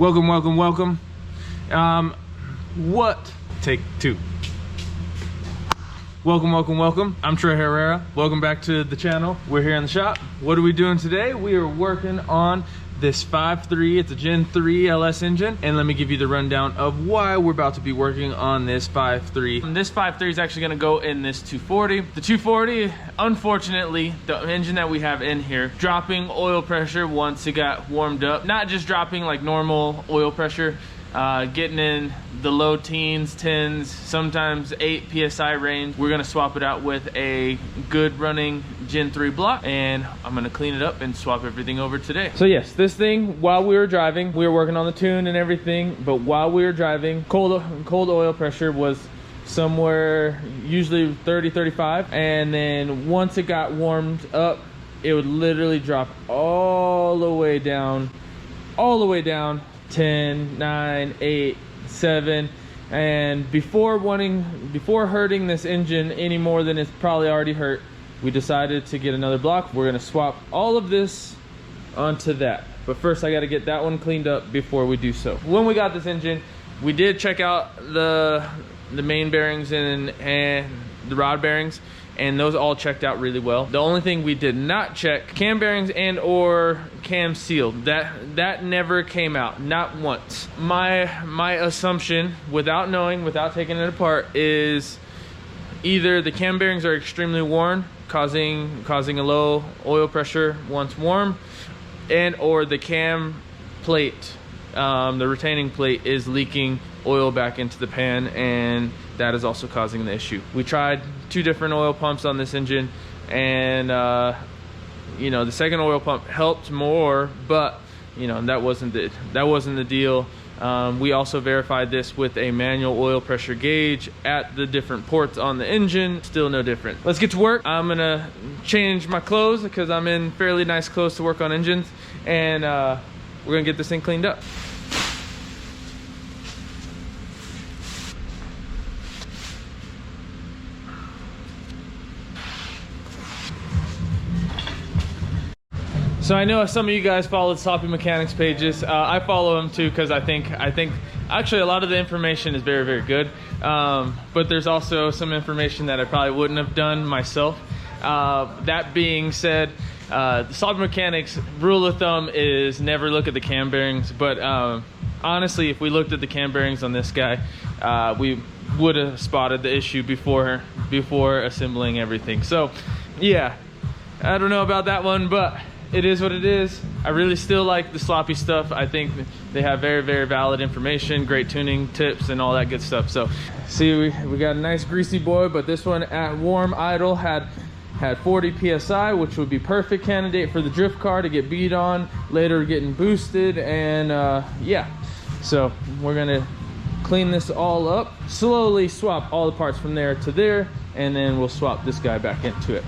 Welcome, welcome, welcome. Take two. Welcome, welcome, welcome. I'm Trey Herrera. Welcome back to the channel. We're here in the shop. What are we doing today? We are working on this 5.3. It's a Gen 3 LS engine. And let me give you the rundown of why we're about to be working on this 5.3. And this 5.3 is actually gonna go in this 240. The 240, unfortunately, the engine that we have in here, dropping oil pressure once it got warmed up. Not just dropping like normal oil pressure, getting in the low teens, 10s, sometimes 8 PSI range. We're gonna swap it out with a good running Gen 3 block, and I'm gonna clean it up and swap everything over today. So yes, this thing, while we were driving, we were working on the tune and everything, but while we were driving, cold oil pressure was somewhere usually 30, 35, and then once it got warmed up, it would literally drop all the way down, 10, 9, 8, 7, and before hurting this engine any more than it's probably already hurt, we decided to get another block. We're gonna swap all of this onto that, but first I got to get that one cleaned up before we do so. When we got this engine, we did check out the main bearings and the rod bearings, and those all checked out really well. The only thing we did not check, cam bearings and or cam seal. That never came out, not once. My assumption, without knowing, without taking it apart, is either the cam bearings are extremely worn, causing a low oil pressure once warm, and or the cam plate, the retaining plate, is leaking oil back into the pan, and that is also causing the issue. We tried 2 different oil pumps on this engine, and you know, the second oil pump helped more, but you know, that wasn't the deal. We also verified this with a manual oil pressure gauge at the different ports on the engine. Still no different. Let's get to work. I'm gonna change my clothes because I'm in fairly nice clothes to work on engines, and we're gonna get this thing cleaned up. So I know some of you guys followed Sloppy Mechanics pages. I follow them too because I think actually a lot of the information is very, very good. But there's also some information that I probably wouldn't have done myself. That being said, the Sloppy Mechanics rule of thumb is never look at the cam bearings. But honestly, if we looked at the cam bearings on this guy, we would have spotted the issue before assembling everything. So yeah, I don't know about that one, but it is what it is. I really still like the sloppy stuff. I think they have very, very valid information, great tuning tips and all that good stuff. So see, we got a nice greasy boy, but this one at warm idle had 40 PSI, which would be perfect candidate for the drift car to get beat on, later getting boosted, and yeah. So we're gonna clean this all up, slowly swap all the parts from there to there, and then we'll swap this guy back into it.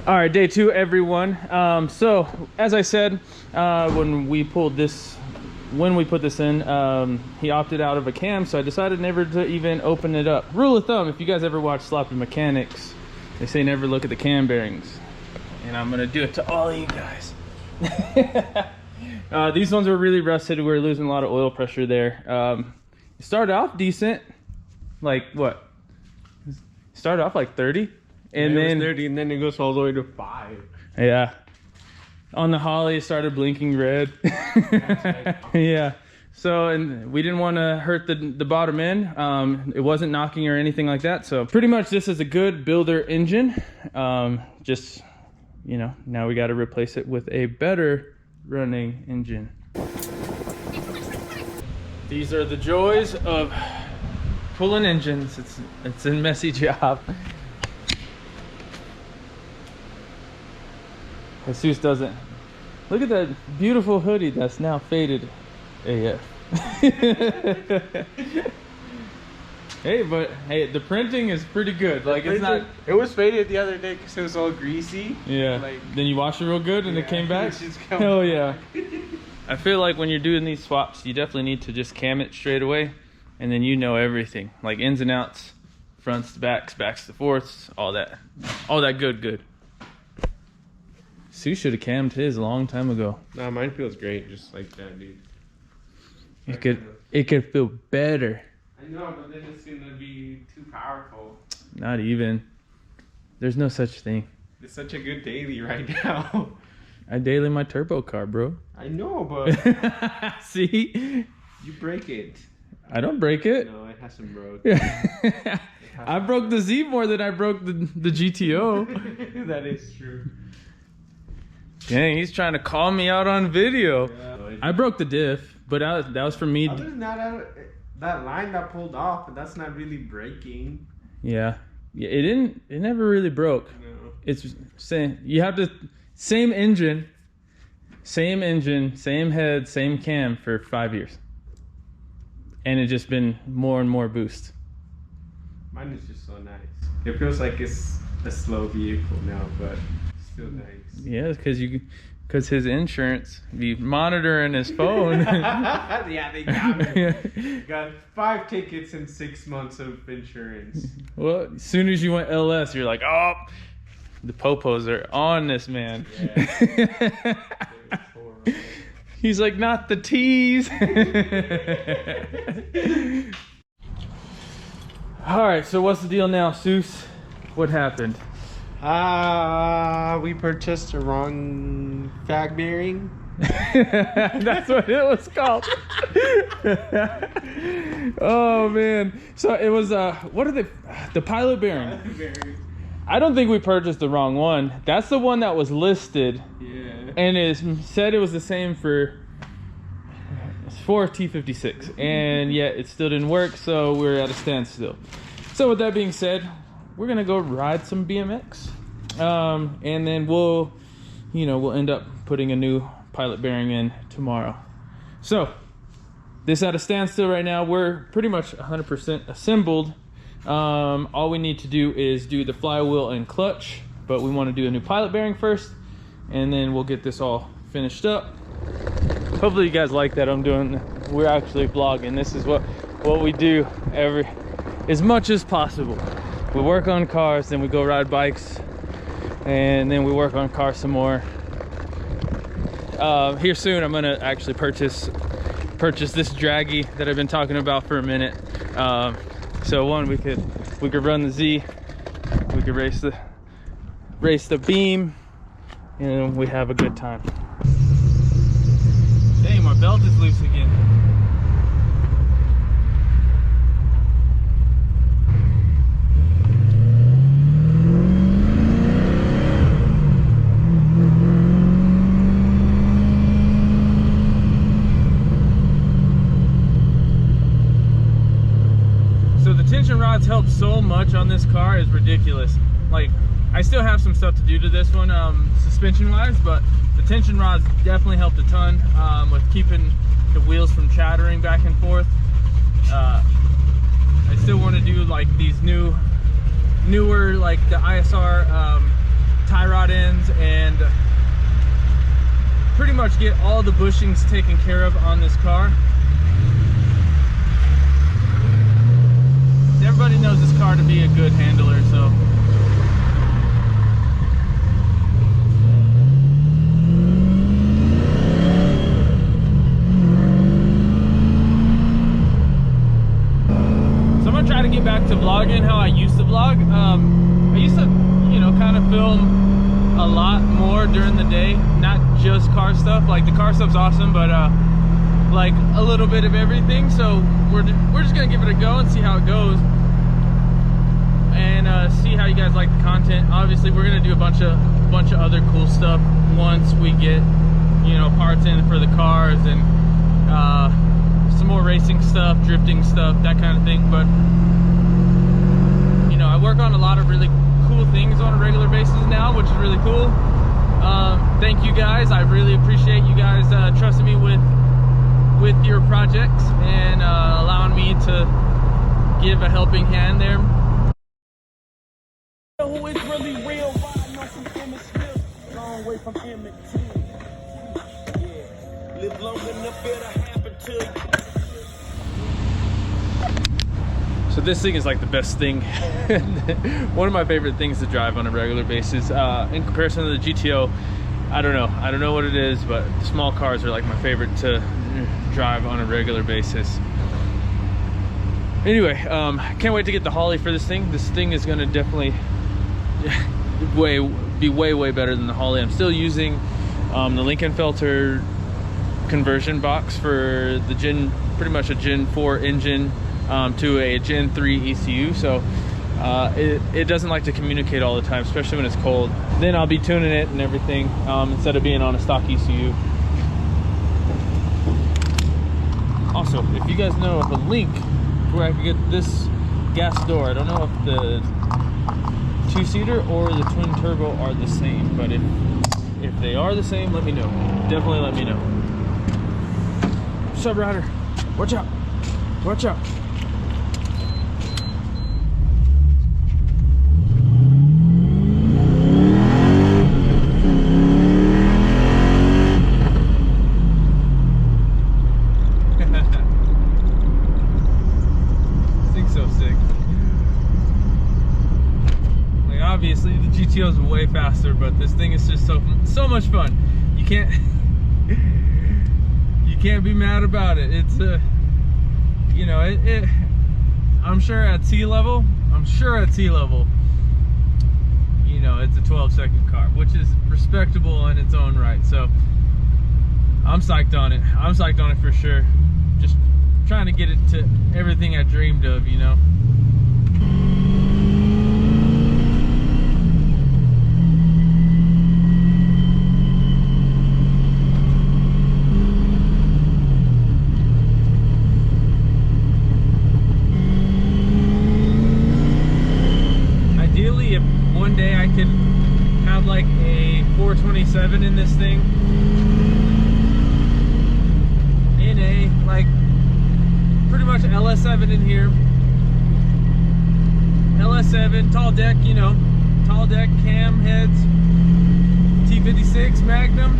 All right, day 2, everyone. So as I said, when we put this in, he opted out of a cam, so I decided never to even open it up. Rule of thumb, if you guys ever watch Sloppy Mechanics, they say never look at the cam bearings, and I'm gonna do it to all of you guys. These ones were really rusted. We were losing a lot of oil pressure there. It started off decent, like what? Started off like 30. And yeah, then it was 30, and then it goes all the way to 5. Yeah. On the Holly, it started blinking red. Yeah. So, and we didn't want to hurt the bottom end. It wasn't knocking or anything like that. So pretty much this is a good builder engine. Just, you know, now we got to replace it with a better running engine. These are the joys of pulling engines. It's a messy job. Jesus doesn't. Look at that beautiful hoodie that's now faded AF. Hey, but hey, the printing is pretty good. Like it's not. It was faded the other day because it was all greasy. Yeah. Like, then you washed it real good and it came back. Hell yeah. I feel like when you're doing these swaps, you definitely need to just cam it straight away, and then you know everything, like ins and outs, fronts to backs, backs to fourths, all that good. Sue should have cammed his a long time ago. Nah, mine feels great, just like that, dude. It could feel better. I know, but then it's gonna be too powerful. Not even. There's no such thing. It's such a good daily right now. I daily my turbo car, bro. I know, but see, you break it. I don't break it. No, it hasn't broke. I broke the Z more than I broke the GTO. That is true. Dang, he's trying to call me out on video. Yeah. I broke the diff, but that was for me. Other than that line that pulled off, but that's not really breaking. Yeah, it never really broke. No. It's saying you have to same engine, same head, same cam for 5 years, and it just been more and more boost. Mine is just so nice. It feels like it's a slow vehicle now, but still nice. Yeah, because his insurance be monitoring his phone. Yeah, they got me. Got 5 tickets and 6 months of insurance. Well, as soon as you went LS, you're like, oh, the popos are on this man. Yeah. He's like, not the T's. All right, so what's the deal now, Seuss? What happened? We purchased the wrong fag bearing. That's what it was called. Oh man. So it was what are they? The pilot bearing. I don't think we purchased the wrong one. That's the one that was listed. Yeah. And it said it was the same for T56, and yet it still didn't work, so we're at a standstill. So with that being said, we're gonna go ride some BMX, and then we'll end up putting a new pilot bearing in tomorrow. So this at a standstill right now. We're pretty much 100% assembled. All we need to do is do the flywheel and clutch, but we want to do a new pilot bearing first, and then we'll get this all finished up. Hopefully you guys like that we're actually vlogging. This is what we do as much as possible. We work on cars, then we go ride bikes, and then we work on cars some more. Here soon I'm gonna actually purchase this draggy that I've been talking about for a minute. So one, we could run the Z, we could race the beam, and we have a good time. Dang, my belt is loose again. So the tension rods help so much on this car, is ridiculous. Like, I still have some stuff to do to this one, suspension wise, but the tension rods definitely helped a ton with keeping the wheels from chattering back and forth. I still want to do like these newer like the ISR tie rod ends, and pretty much get all the bushings taken care of on this car. Everybody knows this car to be a good handler, so try to get back to vlogging how I used to vlog. I used to, kind of film a lot more during the day, not just car stuff. Like the car stuff's awesome, but like a little bit of everything. So we're just gonna give it a go and see how it goes, and see how you guys like the content. Obviously, we're gonna do a bunch of other cool stuff once we get parts in for the cars, and some more racing stuff, drifting stuff, that kind of thing. But I work on a lot of really cool things on a regular basis now, which is really cool. Thank you guys. I really appreciate you guys trusting me with your projects, and allowing me to give a helping hand there. Who is really real, riding on some Emmett Smith, long way from Emmett T. Yeah, live long enough for it to happen to you. So this thing is like the best thing. One of my favorite things to drive on a regular basis. In comparison to the GTO, I don't know what it is, but small cars are like my favorite to drive on a regular basis. Anyway, can't wait to get the Holly for this thing. This thing is gonna definitely be way better than the Holly. I'm still using the Lincoln Filter conversion box for the pretty much a Gen 4 engine to a Gen 3 ECU. So it doesn't like to communicate all the time, especially when it's cold. Then I'll be tuning it and everything instead of being on a stock ECU. Also, if you guys know of a link where I could get this gas door, I don't know if the two-seater or the twin turbo are the same, but if they are the same, let me know. Definitely let me know. What's up, Ryder? Watch out! Watch out! Obviously the GTO is way faster, but this thing is just so much fun. You can't be mad about it. It's you know, I'm sure at sea level, you know, it's a 12-second car, which is respectable in its own right. So I'm psyched on it. I'm psyched on it for sure. Just trying to get it to everything I dreamed of, you know. Ideally, if one day I could have like a 427 in this thing, in a like pretty much LS7 in here, LS7 tall deck, you know, tall deck cam heads, T56 Magnum,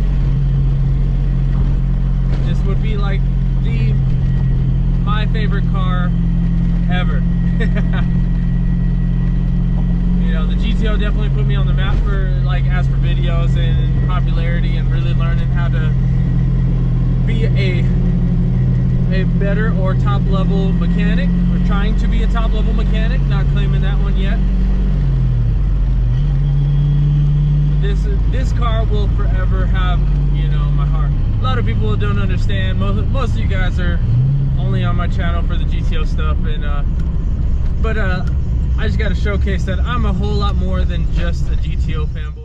just would be like my favorite car ever. You know, the GTO definitely put me on the map for like as for videos and popularity and really learning how to be a better or top level mechanic, or trying to be a top level mechanic, not claiming that one yet. This car will forever have, you know, my heart. A lot of people don't understand. Most of you guys are only on my channel for the GTO stuff, and I just got to showcase that I'm a whole lot more than just a GTO fanboy.